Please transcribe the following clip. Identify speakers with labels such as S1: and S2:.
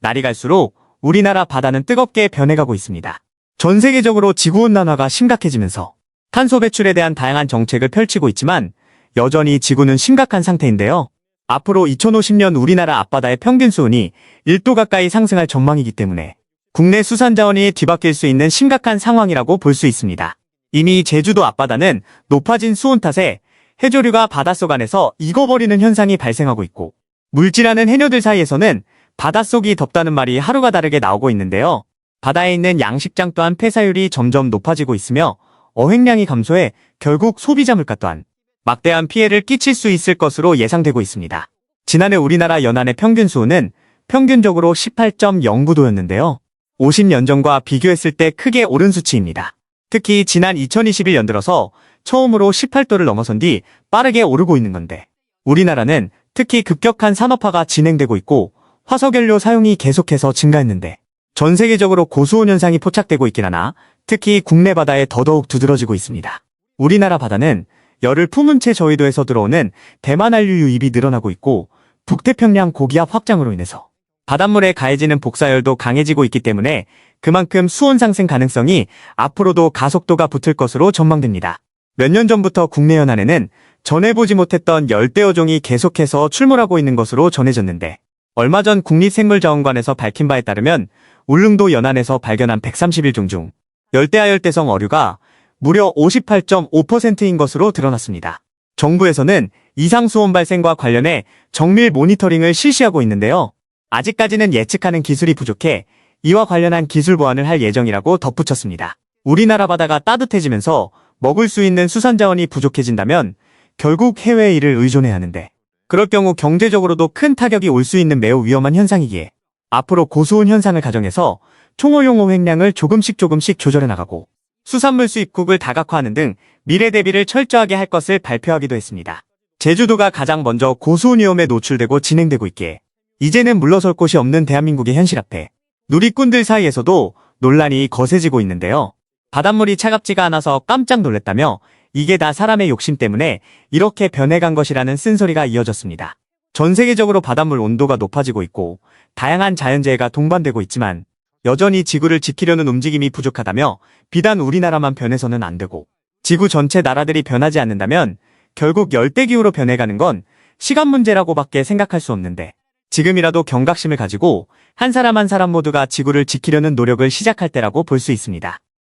S1: 날이 갈수록 우리나라 바다는 뜨겁게 변해가고 있습니다. 전 세계적으로 지구온난화가 심각해지면서 탄소 배출에 대한 다양한 정책을 펼치고 있지만 여전히 지구는 심각한 상태인데요. 앞으로 2050년 우리나라 앞바다의 평균 수온이 1도 가까이 상승할 전망이기 때문에 국내 수산 자원이 뒤바뀔 수 있는 심각한 상황이라고 볼 수 있습니다. 이미 제주도 앞바다는 높아진 수온 탓에 해조류가 바닷속 안에서 익어버리는 현상이 발생하고 있고, 물질하는 해녀들 사이에서는 바닷속이 덥다는 말이 하루가 다르게 나오고 있는데요. 바다에 있는 양식장 또한 폐사율이 점점 높아지고 있으며 어획량이 감소해 결국 소비자 물가 또한 막대한 피해를 끼칠 수 있을 것으로 예상되고 있습니다. 지난해 우리나라 연안의 평균 수온은 평균적으로 18.09도였는데요. 50년 전과 비교했을 때 크게 오른 수치입니다. 특히 지난 2021년 들어서 처음으로 18도를 넘어선 뒤 빠르게 오르고 있는 건데, 우리나라는 특히 급격한 산업화가 진행되고 있고 화석연료 사용이 계속해서 증가했는데 전 세계적으로 고수온 현상이 포착되고 있긴 하나 특히 국내 바다에 더더욱 두드러지고 있습니다. 우리나라 바다는 열을 품은 채 저위도에서 들어오는 대만 한류 유입이 늘어나고 있고, 북태평양 고기압 확장으로 인해서 바닷물에 가해지는 복사열도 강해지고 있기 때문에 그만큼 수온 상승 가능성이 앞으로도 가속도가 붙을 것으로 전망됩니다. 몇 년 전부터 국내 연안에는 전해보지 못했던 열대어종이 계속해서 출몰하고 있는 것으로 전해졌는데, 얼마 전 국립생물자원관에서 밝힌 바에 따르면 울릉도 연안에서 발견한 131종 중 열대하열대성 어류가 무려 58.5%인 것으로 드러났습니다. 정부에서는 이상수온 발생과 관련해 정밀 모니터링을 실시하고 있는데요. 아직까지는 예측하는 기술이 부족해 이와 관련한 기술 보완을 할 예정이라고 덧붙였습니다. 우리나라 바다가 따뜻해지면서 먹을 수 있는 수산자원이 부족해진다면 결국 해외에 이를 의존해야 하는데, 그럴 경우 경제적으로도 큰 타격이 올 수 있는 매우 위험한 현상이기에 앞으로 고수온 현상을 가정해서 총어용 어획량을 조금씩 조절해 나가고 수산물 수입국을 다각화하는 등 미래 대비를 철저하게 할 것을 발표하기도 했습니다. 제주도가 가장 먼저 고수온 위험에 노출되고 진행되고 있기에 이제는 물러설 곳이 없는 대한민국의 현실 앞에 누리꾼들 사이에서도 논란이 거세지고 있는데요. 바닷물이 차갑지가 않아서 깜짝 놀랐다며 이게 다 사람의 욕심 때문에 이렇게 변해간 것이라는 쓴소리가 이어졌습니다. 전 세계적으로 바닷물 온도가 높아지고 있고 다양한 자연재해가 동반되고 있지만 여전히 지구를 지키려는 움직임이 부족하다며 비단 우리나라만 변해서는 안 되고 지구 전체 나라들이 변하지 않는다면 결국 열대기후로 변해가는 건 시간 문제라고밖에 생각할 수 없는데, 지금이라도 경각심을 가지고 한 사람 한 사람 모두가 지구를 지키려는 노력을 시작할 때라고 볼 수 있습니다.